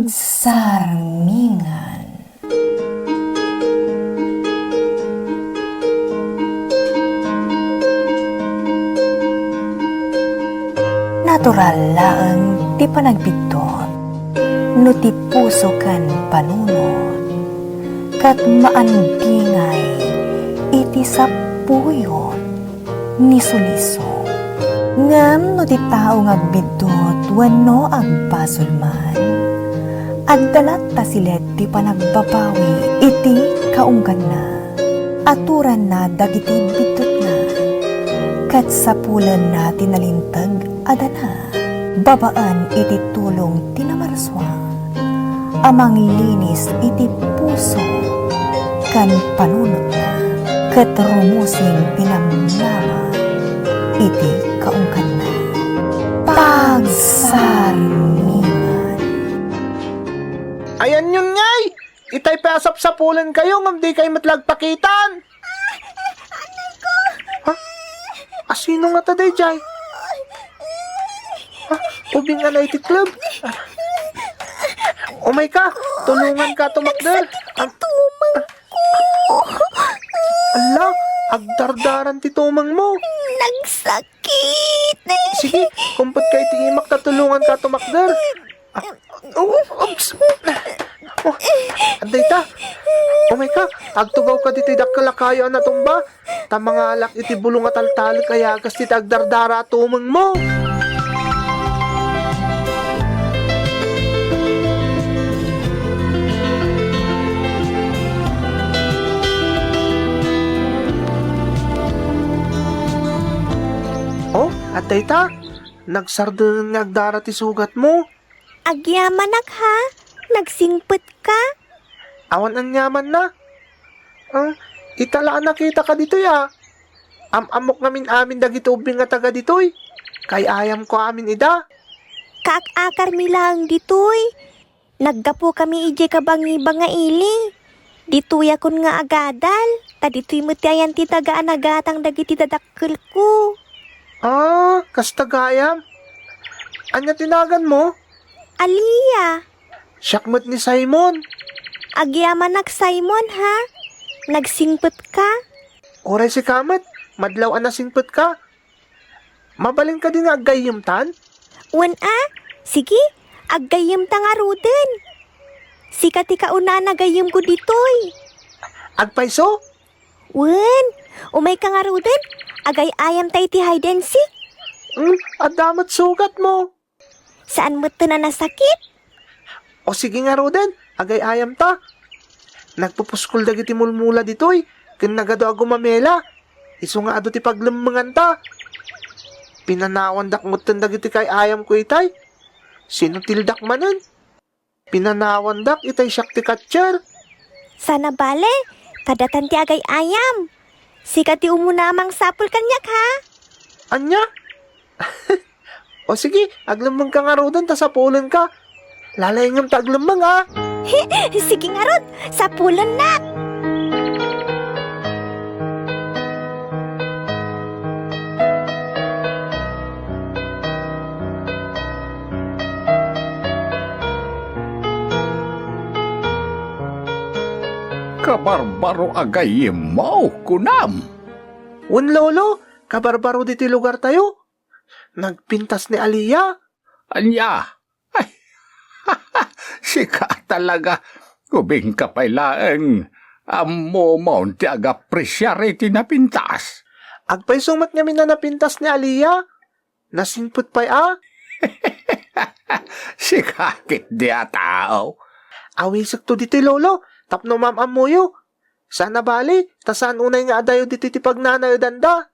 Pagsarmingan. Natural laeng ti panagbitot, no ti puso kan panunod, kat maandingay iti sapuyot ni suliso. Ngam no ti tao ngagbitot wenno agpasol man, agdalat ta silet ti panagbabawi iti kaunggan na, aturan na dagiti bitot na, kat sapulan na tinalintag adana, babaan iti tulong tinamarswa, amang linis iti puso kan panunot na, kat rumusing pinamnama iti kaungkan na. Pagsarmingan. Ayan yun ngay! Itay pasap-sapulan kayo, ngam di kayo matlagpakitan! Anay ko! Ha? Asino nga taday, Jay? Ha? Ubing nga na iti club? Umay ka! Tulungan ka tumakdal! Tumang ko! Ala! Agdardaran ti tumang mo! Nagsakit! Sige, kumput kayo ti imak, tatulungan ka tumakdal! Oops! Anday ta! Umay ka! Agtugaw ka dito dakkalakayo na tumba! Ta mga alak iti bulong at altali kaya agas ti agdardara tumang mo! Oh, atay ta! Nagsardan nga agdara ti sugat mo! Agyamanak ha? Nagsingpet ka? Awan ang yaman na! Italaan nakita ka dito ya! Amok namin amin dagito ubing nga taga ditoy! Kay ayam ko amin ida! Kaak-akar mi lang ditoy. Naggapo kami ije kabangi nga ili. Ditoy akon nga agadal. Ta ditoy mo tiyan ti tagaan agatang dagiti dadakkel ko. Kasta gayam. Anya tinagan mo? Aliyah. Syakmat ni Simon. Agyamanak Simon ha? Nagsingpet ka? Oray si Kamat, madlaw na singpet ka. Mabalin ka din nga agayim tan? Wan sige, aggayim ta nga ruden. Sika ti kauna nagayim ko ditoy. Agpaiso? Wan, umay ka nga ruden. Agay ayam tayo ti hide and seek. Adamat sugat mo. Saan mo ito na nasakit? O sige nga Roden, agay ayam ta. Nagpupuskol dagiti mulmula ditoy, ken nagado a gumamela. Isu nga ado ti paglemengan ta. Pinanawan dakmot dagiti kay ayam ko itay. Sino tildak manen? Pinanawan dak itay siyak ti katcher. Sana bale, kadatan ti agay ayam. Sika ti umunamang sapul kanyak ha? Anya? O sige, aglemeng ka nga Roden, ta sapulan ka. Lalayngam ta aglemeng ha. Sige nga rod, sapulan na. Kabarbaro agay mo, kunam. Un lolo, kabarbaro diti lugar tayo. Nagpintas ni Aliyah. Anya, ay, sika talaga. Kubing kapailaeng, amo mo ti agapresyare ti napintas. Agpay sumat nga na napintas ni Aliyah. Nasinput pa'y Sikakit di tao. Awisag to diti lolo. Tapno mamamuyo. Sana bali, tasaan unay nga adayo diti ti pagnanayo danda.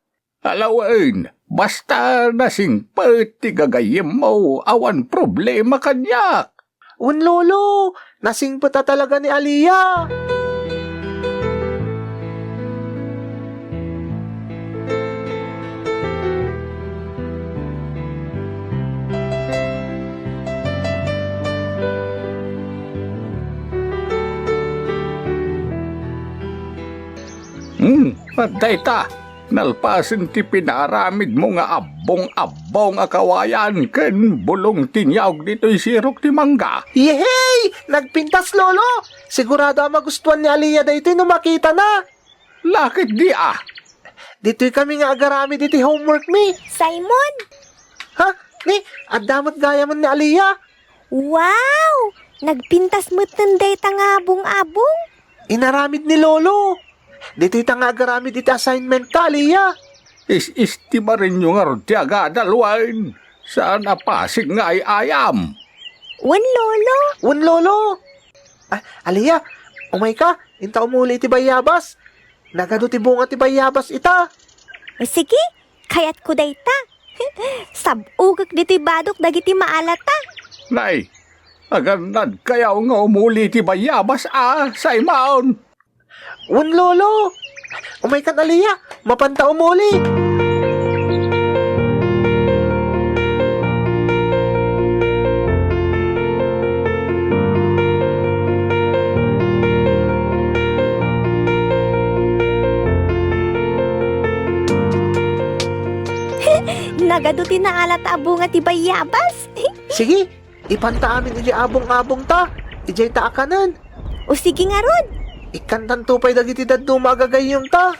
Alawain, basta nasingpet ti gagayim mo, awan problema kanyak. Un lolo, nasingput ta talaga ni Aliyah. Patay ta. Nalpasan ti pinaramid mo nga abong-abong akawayan ken bulong tinyawg dito'y sirok ti mangga. Yehey! Nagpintas, lolo! Sigurado ang magustuhan ni Aliyah dito no makita na. Lakit di ah. Dito'y kami nga agarami diti homework mi. Simon! Ha? Ni, adamot gaya man ni Aliyah. Wow! Nagpintas mo't ng data nga abong-abong. Inaramid ni lolo. Dito'y nga agarami diti assignment ta, Aliyah. Is-istima rin nyo nga ron ti agadalwain. Saan apasig nga ay ayam? Wan lolo. Un lolo. Aliyah, umay ka. Inta umuli ti bayabas. Nagado ti bunga ti bayabas ita. Sige, kayat ko data. Sabugak dito'y badok dagiti maalata. Nay, aganad kayaw nga umuli ti bayabas Simon. Un lolo. Umay ka, Aliyah. Mapanta umuli. Nagaduti na alata abunga ti bayabas. Sige, ipanta amin iti abong-abong ta. Ijay ta akanan. O sige nga rod. Ikantan tupay dagiti daddo magagayong ta.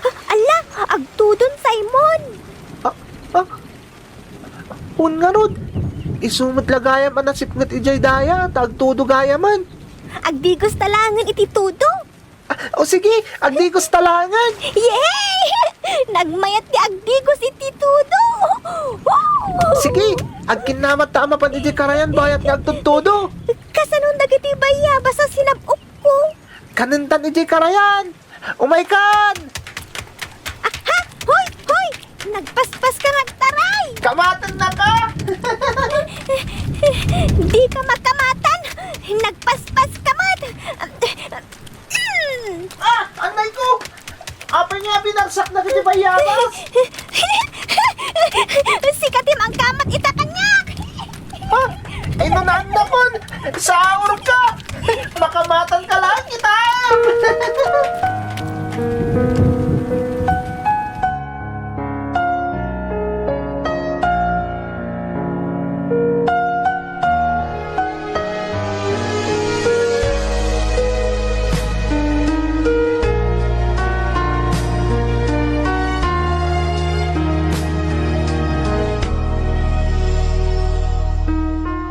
Ala, agtudon Simon. Un nga rod. Isumot lagayam ang nasipngat ijay daya. Tagtudo gayaman. Agdigos talangan iti tudo. O sige, agdigos talangan. Yay! Nagmayat ti agdigos iti tudo. Sige, agkinamat ta amapan ijay karayan bayat nga agtudtudo. Kasanong dagiti bayabas sa sinabup ko. Kanuntan ijay karayan. Umaykan! Ha? Hoy! Hoy! Nagpaspas ka nga taray! Kamatan na ka! Di ka makamatan! Nagpaspas ka mat! Anay ko! Apay nga binarsak na kiti bayabas. Sikatim ang kamat ita kanyak! Ay nunaan na pon! Saur ka! Makamatan ka lang kita!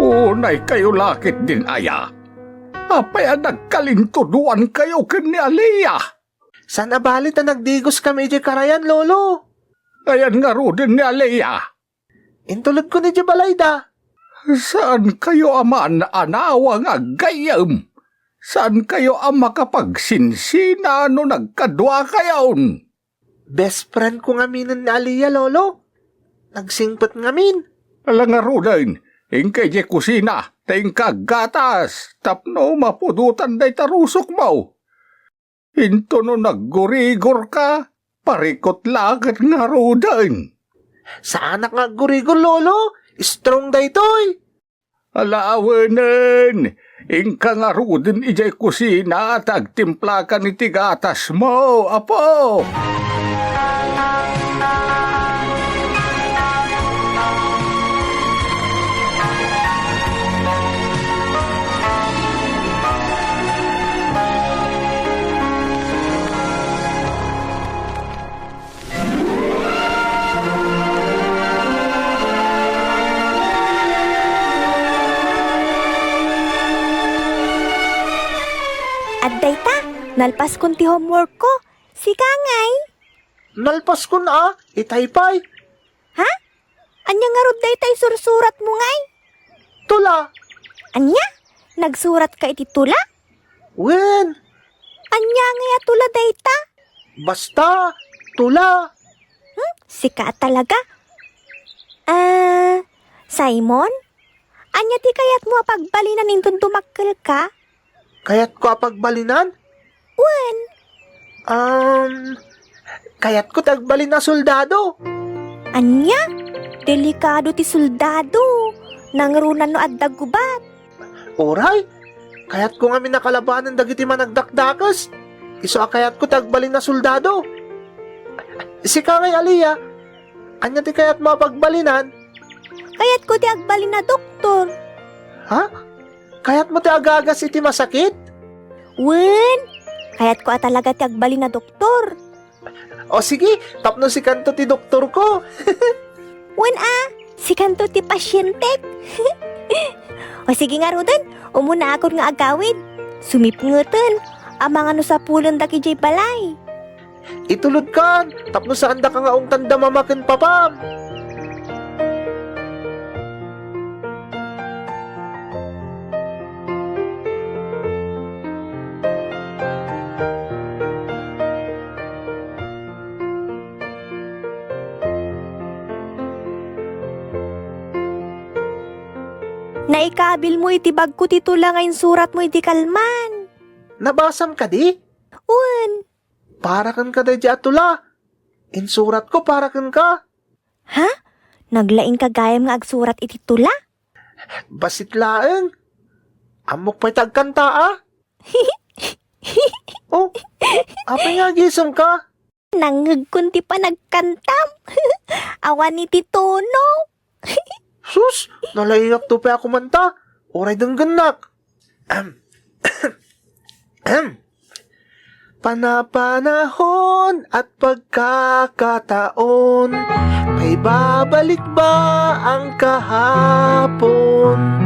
Unay kayo lakit din aya. Apay nagkalintuduan kayo ken ni Aliyah. Sana balit na nagdigos kami ijay karayan, lolo. Ayan nga ro din ni Aliyah. Intulad ko ni Balayda. Saan kayo aman anawa nga gayam? Saan kayo ang makapagsinsina no nagkadwa kayon? Best friend ko nga minon ni Aliyah, lolo. Nagsingpot nga min. Ala nga ro din. Ingkay je kusina, ting kagatas, tapno mapudutan day tarusok mo. Hinto no naggurigor ka, parikot lagat nga rodan. Sa anak nga gurigol, lolo. Strong day toy. Alaawanan, ingka nga rodin ijay kusina at agtimpla ka ni tigatas mo, apo. At dayta, nalpas kon ti homework ko. Si Kangay. Nalpas ko na, itaypay. Ha? Anya nga rod dayta sursurat mo ngay? Tula. Anya? Nagsurat ka iti tula? Wen. Anya nga tula dayta? Basta. Tula. Sika talaga. Simon? Anya ti kayat mo pagbalinan intun tumakkel ka? Kayat ko apagbalinan? Wen? Kayat ko tagbalin na soldado. Anya? Delikado ti soldado. Nangrunan no addag gubat. Oray, kayat ko nga minakalabanan dagiti managdakdakas. Iso kayat ko tagbalin na soldado. Si Kangay Aliyah, anya ti kayat mapagbalinan? Kayat ko ti agbalin na doktor. Ha? Kayat mo ti agagas iti masakit? Wen, kayat ko talaga ti agbalin na doktor. O sige, tapno si kanto ti doktor ko. Wen si kanto ti pasyente. O sige nga Roden, umuna ako nga agawid. Sumipngutan, amang ano sa pulon da ki jay balay. Itulod kan, tapno saan da ka nga tanda mamakin papam. Naikabil mo iti bag ko tito lang ngayon surat mo iti kalman. Nabasam ka di? Wen, Para kan ka da di atula. Insurat ko para kan ka. naglaing kagayam nga agsurat iti tula. Basit laeng. Amok pa'y tagkanta Oh, apa nga gisong ka? Nangag kunti pa nagkantam. Awan iti tono. Sus, nalaingak to pa ako manta. Oray denggenak. Panapanahon at pagkakataon, may babalik ba ang kahapon?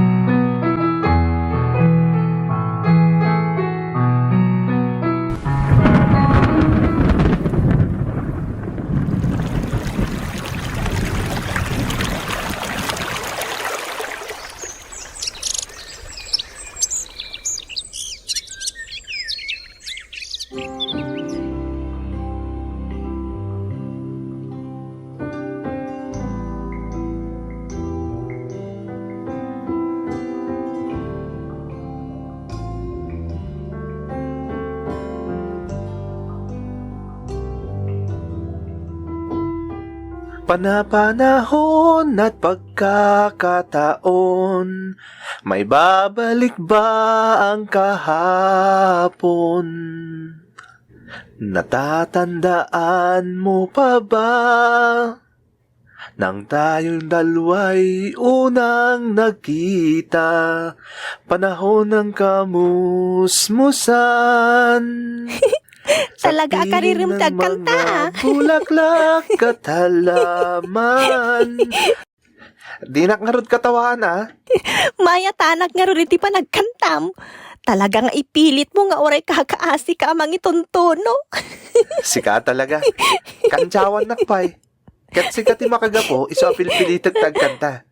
Panapanahon at pagkakataon, may babalik ba ang kahapon? Natatandaan mo pa ba nang tayong dalawa'y unang nagkita, panahon ng kamusmusan? Talaga akaririm tagkanta. Bulaklak katalaman. Di nakngarod katawan Maya tanak nga rin iti pa nagkantam. Talagang ipilit mo nga oray kakaasi ka amang itontono. Sika talaga. Kantsawan nakpay. Kat sikati makagapo, iso apil-pilitag tagkanta.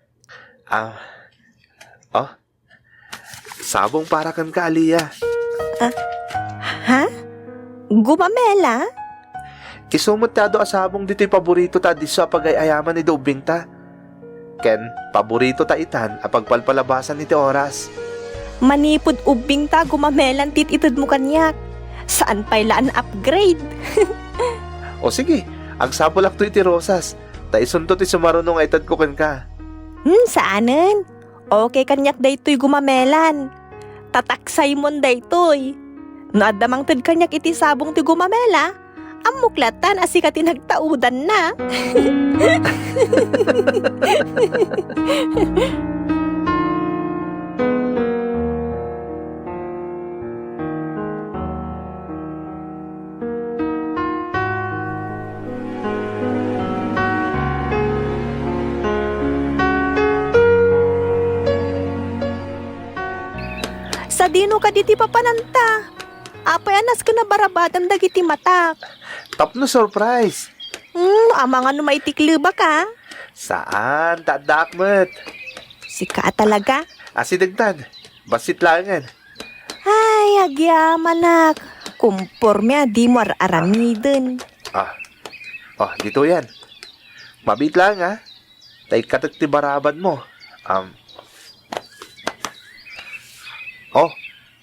Sabong para kan ka, Aliyah. Ha? Gumamela? Isumutado asabong dito'y paborito ta di sa pag-ayaman ni Dobing ta. Ken, paborito ta itan apag palpalabasan ni ti oras. Manipod ubing ta gumamelan tit itod mo kanyak. Saan pa'y laan upgrade? O sige, agsapolak to iti rosas. Ta isunto ti sumarunong nga itad ko ken ka. Saanen? Okay kanyak daytoy gumamelan. Tataksay mon daytoy. Naadamang tad kanyak iti sabong ti gumamela. Amuklatan asika tinagtaudan na. Sa dino ka diti papananta. Apay anas ka na barabatan dagiti matak. Tapno surprise. Amang ano maitikli ba ka? Saan? Tadakmet. Sika talaga. Asidagtan. Basit langan. Ay, agyaman Kumporme di mo aramiden. Dito yan. Mabit lang Tay katat ti baraban mo.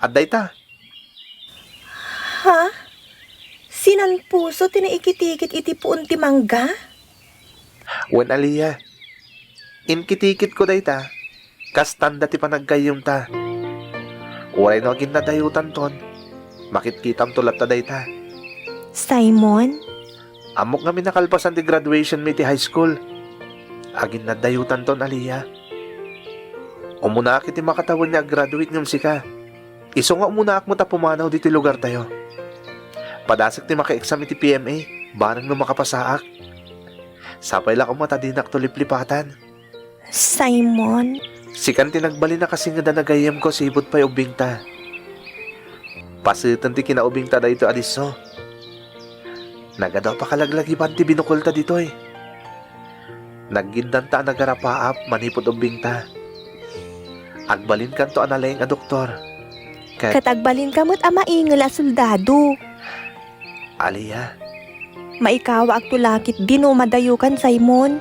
Aday ta. Ha? Sinan puso tinaikitikit iti puon ti mangga? Wen Aliyah. Inkitikit ko day ta. Kastanda ti panagkayong ta. Uray no ginadayutan ton. Makitkitam tulat ta day ta. Simon? Amok nga minakalpasan di graduation mi ti high school. Agin na dayutan ton Aliyah. Umuna kiti makatawan niya graduate ngam sika. Iso nga umuna mo ta pumanaw diti lugar tayo. Padasak ti maka-exam iti PMA, barang no makapasaak. Sapay lang mata dinak to liplipatan. Simon, Sikan tinagbali na kasi nga danagayam ko si ibot pa'y ubing ta. Pasitan ti kinaubing ta da ito adiso. Nagadaw pa kalaglagiban ti binukol ta dito eh. Naggindan ta nagarapaap manipod ubing ta. Agbalin kanto analayang a doktor. katagbalin kamot ama ingel a soldado. Aliyah, Maikawa ak tulakit din o madayukan, Simon.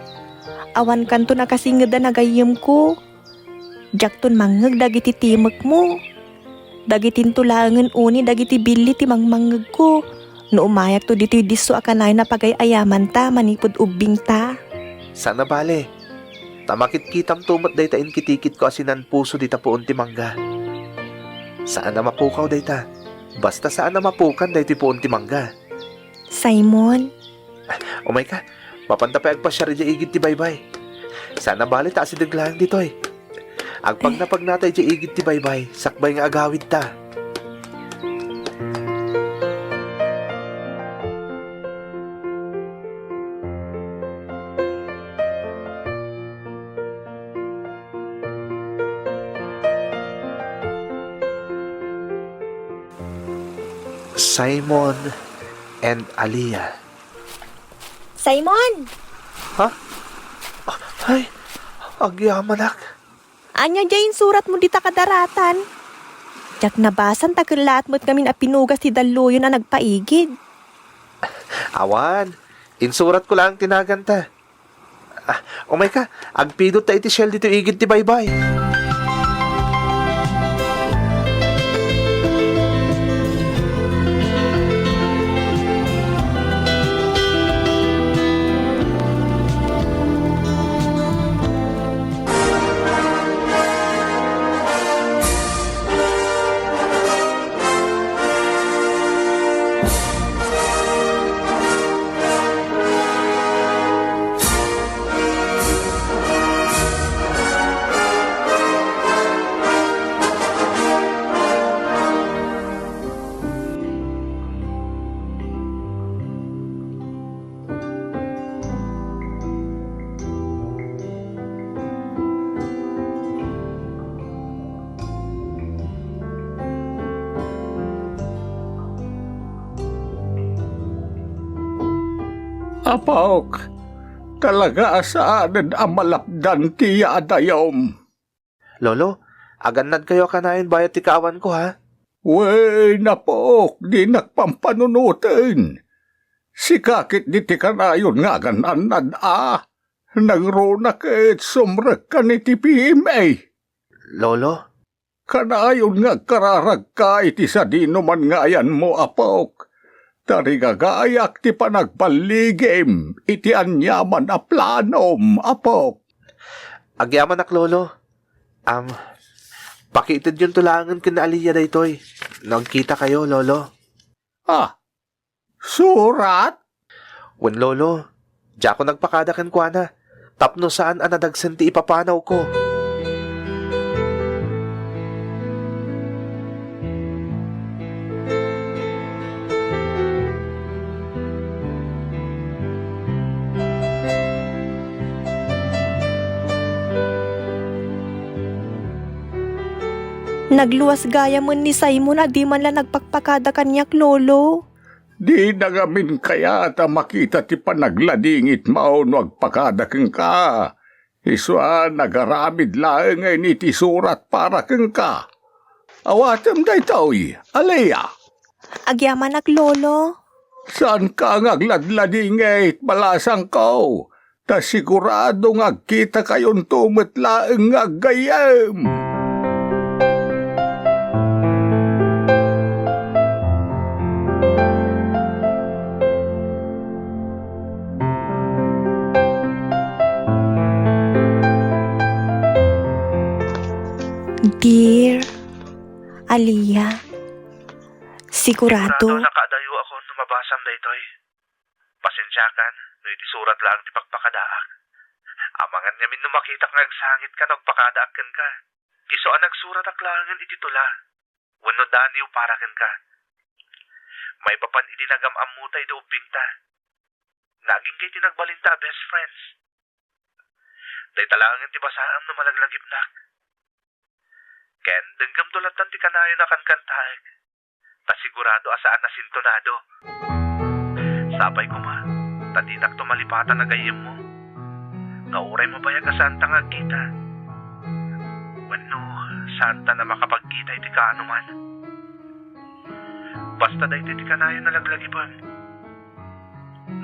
Awan kanto nakasingad na nagayim ko. Jakton mangag dagiti timek mo. Dagitin tulangan uni dagiti bili ti mangmangag ko. No umayak to dito diso akanay na pagayayaman ta manipod ubing ta. sana bale. Tamakit kitam tumat day ta inkitikit ko asinan puso di ta poon ti mangga. Saan na mapukaw day ta? Basta saan na mapukan day ti poon ti mangga. Simon, Umay ka, mapanta pa agpasya rin igid ti baybay. Sana bali ta asidaglaan ditoy. Agpag napag natay di igid ti baybay, sakbay nga agawid ta. Simon and Aliyah. Simon! Ay, agyamanak. Anya dyan surat mo dita kadaratan. Jak nabasan tagelat mo't kami na pinugas ti daluyo na nagpaigid. Awan, insurat ko lang tinaganta. Umay ka, agpidot ta iti shell dito igid ti baybay. Apok, talaga saan ang malapdan ti adayom. Lolo, aganad kayo kanayon bayat ti kaawan ko ha. Wey, napok, di nagpampanunutin. Si kakit di ti kanayon nga gananad Nagrunak et sumrek ka ni ti PMA. Lolo, Kanayon nga kararag ka iti sa dinuman ngayan mo, apok. Tarigagayak ti panagbaligim iti anyaman a planom, apok. agyaman ak lolo. Pakitid yung tulangan kina Aliyah daytoy. Nagkita kayo, lolo. Surat? Wen lolo, diya ko nagpakadakan kwa na. Tapno saan anadagsan ti ipapanaw ko. Nagluwas gaya mo ni Simon na di man lang nagpakpakada kanyak lolo. Di nagamin kaya ta makita ti panagladingit mao no agpakadakeng ka. Iswa nagaramid laeng ay ni ti surat para keng ka. Awatem day taoy, Aliyah. Agyaman ak lolo. Saan ka ngagladladingit balasang ko? Ta sigurado ngagkita kayon tumet laeng ngagayam. Dear Aliyah, sigurado nakadayo ako numabasam daytoy. pasensyakan, no iti surat lang ti pagpakadaak. Amangan niya min makita nga agsangit ka nagpakadaakan ka. Iso ang nagsurat aklangan iti tula. Wano daniw parakan ka. May papan ininagam-am mo tayo doobing ta. Naging kay tinagbalinta best friends. Day talangan ti basaam na malaglagipnak. Ken, denggam tulatan ti kanayo na kankantaeg. Ta sigurado asaan na sintonado. Sabay ko ma, tadinak tumalipatan na gayem mo. Kauray mabayag asaan tangag kita. Wano, santa na makapagkita iti kaano man. Basta dahi ti kanayo na laglagipan.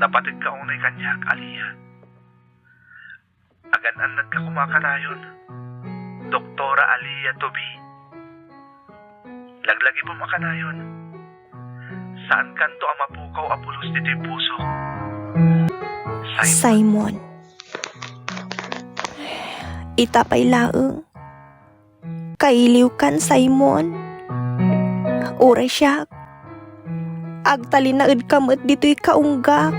Napatig ka unay kanyak, Aliyah. Aganan ka kumakanayon. Doktora Aliyah Tobi. Laglagi pa makanayon. Saan kanto ang mapukaw apulos dito yung puso? Simon. Itapay laeng. Kailiw kan, Simon. Uray siya. Agtalinaid kamot dito'y kaunggak.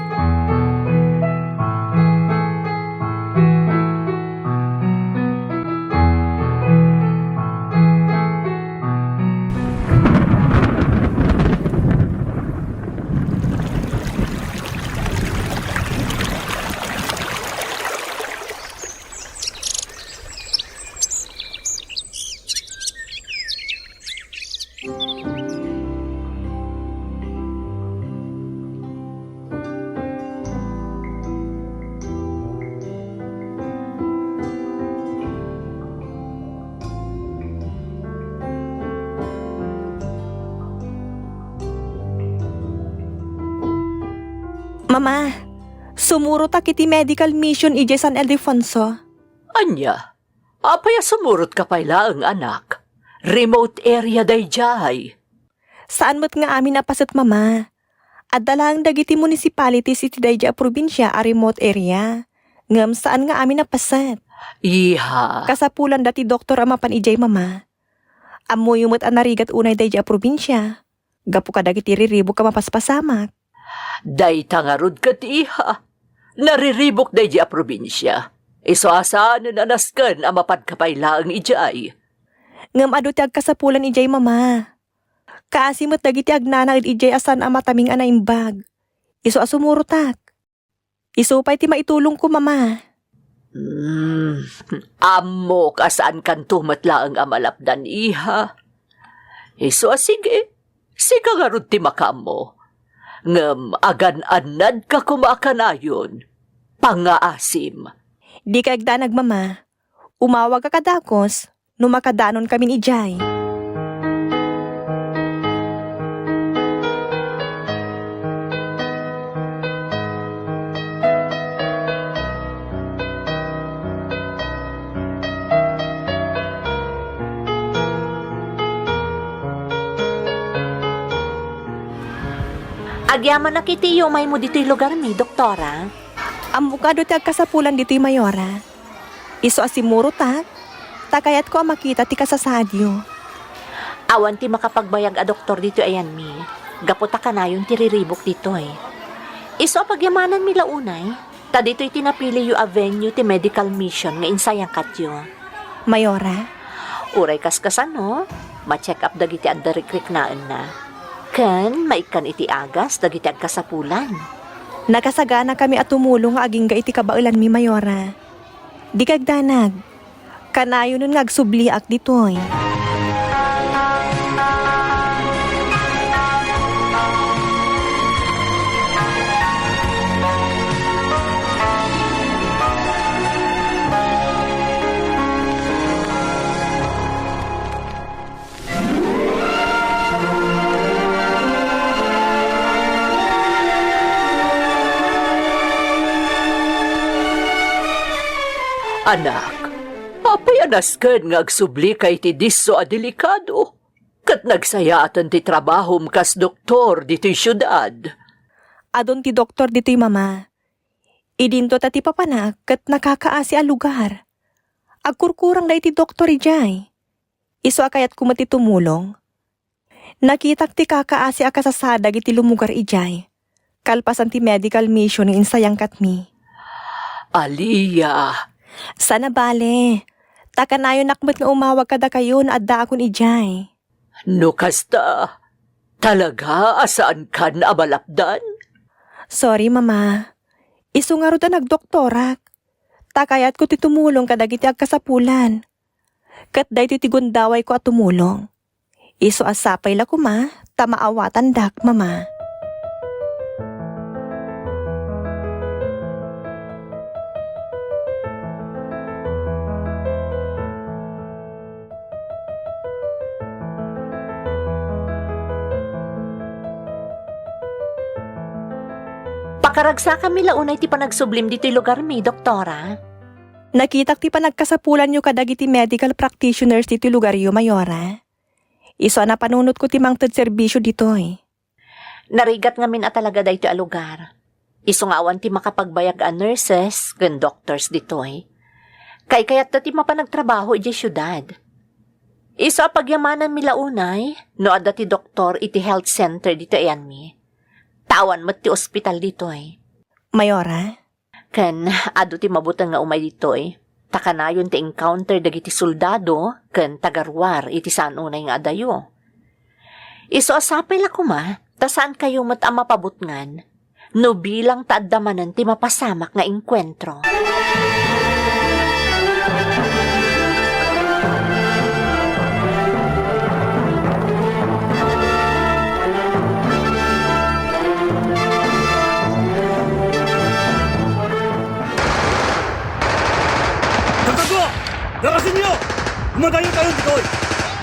Mama, sumuro ta kiti medical mission ije San Ildefonso. Anya, apaya sumurot ka pala ang anak. Remote area day jay. Saan mo't nga amin napasit, mama? Adalang dagiti municipality city dayja probinsya a remote area. Ngam saan nga amin napasit? Iha. Kasapulan dati doktor amapan ijay, mama. Amoy umot anarigat unay dayja probinsya. Gapu ka dagiti riribo ka mapaspasamak. Day tangarod ka ti iha. Nariribok day di a probinsya. Iso asaan na naskan ang mapadkapayla ang ijay. Ngam ado ti agkasapulan ijay, mama. Kaasimot dagiti agnanaid ijay asan ang mataming anaimbag. Iso asumurutak. Iso pa'y ti maitulong ko, mama. Amo kasaan kan tumatla ang amalapdan iha. Iso sige. Siga nga ron ti makamo. Ngam agan-anad ka kumakanayon. Pangaasim. Di ka agdanag, mama. Umawag ka kadakos, numakadanon kami ni Jai. Agyaman na kiti may mo dito'y lugar mi, doktora. Ang bukado ti agkasapulan dito'y mayora. Iso asimuro tak, takayat ko ang makita ti kasasadyo. Awan ti makapagbayag a doktor dito ayan mi. Gaputa ka na yung tiriribok dito eh. Iso pagyamanan mi launay. Ta dito'y tinapili yu avenue ti medical mission nga insayang katyo. Mayora, Uray kaskasan no? Ma-check up dagiti at darikrik naan na. Ken, maikan iti agas dagiti agkasapulan. nakasagana kami at tumulong nga aging ga iti kabailan mi, mayora. Di kagdanag, kanayo nun ngagsubliak ditoy. Anak, apayanaskan nga agsubli kay ti diso a delikado. Kat nagsayatan ti trabahom kas doktor dito'y syudad. Adon ti doktor dito'y, mama. Idinto ta ti papanak kat nakakaasi a lugar. Agkurkurang da iti doktor ijay. Iso akayat kumati tumulong. Nakitak ti kakaasi a kasasadag iti lumugar ijay. Kalpasan ti medical mission ng insayang katmi. Aliyah, Sana bale. Takanayo nakmet nga umawag kada kayo na adda akon ijay. no kasta, talaga asaan ka na abalapdan? Sorry, mama. Isu nga ro ta nagdoktorak. Takayat ko ti tumulong kadagiti agkasapulan. Kat day ti gundaway ko at tumulong. Isu asapay la ko ma, tamaawatan dak, mama. Pakaragsa kami launay ti panagsublim dito'y lugar mi, doktora. Nakitak ti panagkasapulan nyo kadagiti medical practitioners dito lugar yo, Mayora. Isu na panunot ko ti mangtod serbisyo ditoy. Narigat ngamin at talaga dayto a lugar. Isu nga awan ti makapagbayag a nurses ken doctors ditoy. Kayat ti mapanagtrabaho iti syudad. Isu a pagyamanan mi launay, no adda ti doktor iti health center dito ayan mi. Tawan met ti ospital ditoy. Mayora, Ken adu ti mabutan nga umay ditoy. Takanayon ti encounter dagiti soldado ken tagarwar iti saan unay nga adayo. Isu asapay la kuma, ta saan kayo met a mapabutngan? No bilang taadamanan ti mapasamak nga engkwentro. Tataglo! Darasin niyo! Umadayo kayo ditoy!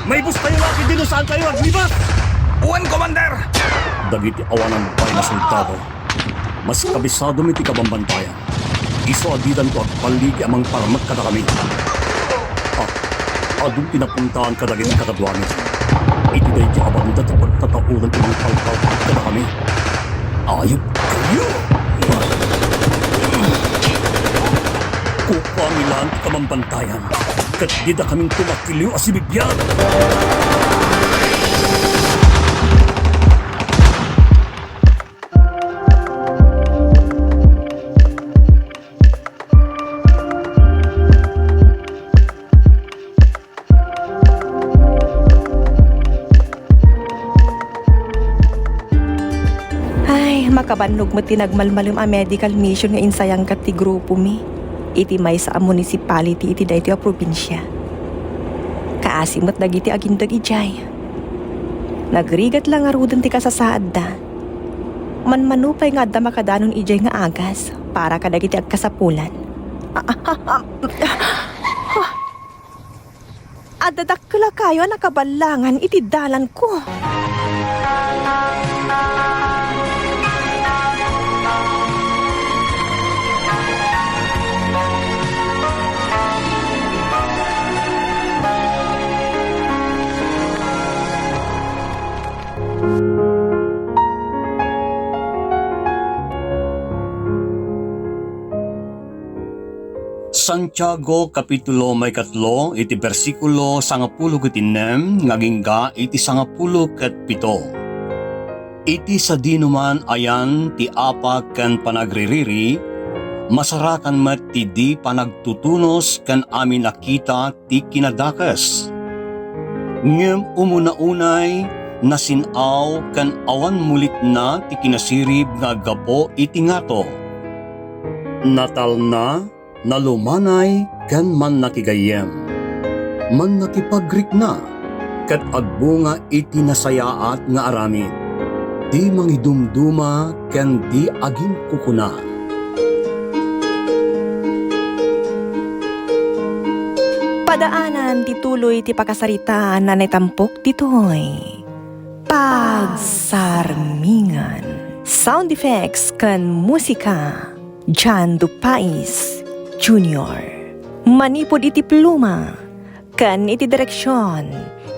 May bus kayo laki din saan kayo aglibas! Uwan, Commander! Dagiti awanan pa'y na soldado. Mas kabisado mi ti kabambantayan. Iso adidan to at paligi amang para magkada kami. Adong pinapuntaan ka dagiti kakadwani. Iti day ti abanda at pagtataunan ti mga palpaw kada kami. Ayop kayo! Kupamilan ti kabambantayan. Kat di da kaming tumakiliw asibigyan. ay makabannog mo tinagmalmalum a medical mission nga insayang kat ti grupo mi. Iti may sa municipality iti dayto a probinsya. Kaasimot dagiti agindag ijay. Nagrigat lang arudan ti kasasaad da. Manmanupay nga adda makadanon ijay nga agas para kadagiti agkasapulan. Adadakla kayo nakabalangan iti dalan ko. Santiago Kapitulo may 3 iti bersikulo 10 ngagingga iti 10 iti sa dinuman ayan ti apa ken panagririri masarakan met ti di panagtutunos ken amin nakita ti kinadakas ngem umuna-unay nasinaw ken awan mulit na ti kinasirib nga gapo iti ngato natal na nalumanay ken man nakigayem. Man nakipagrik na, ket agbunga iti nasayaat nga aramid. Di mangidumduma ken di agin kukuna. Padaanan tituloy ti pakasarita na naitampok ditoy. Pagsarmingan. Sound effects kan musika. Jan Dupais Junior. Manipod iti pluma. Kan iti direksyon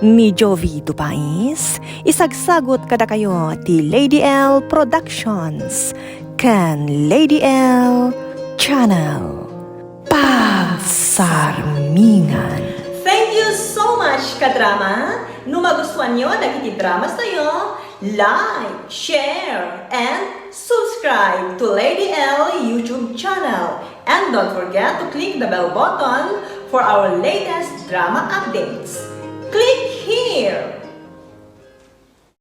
ni Jovi Dupais. Isagsagot kada kayo ti Lady L Productions. Kan Lady L Channel. Pagsarmingan. Thank you so much, kadrama! No magustuhan nyo, nagiti dramas tayo, like, share, and subscribe to Lady L YouTube channel. And don't forget to click the bell button for our latest drama updates. Click here!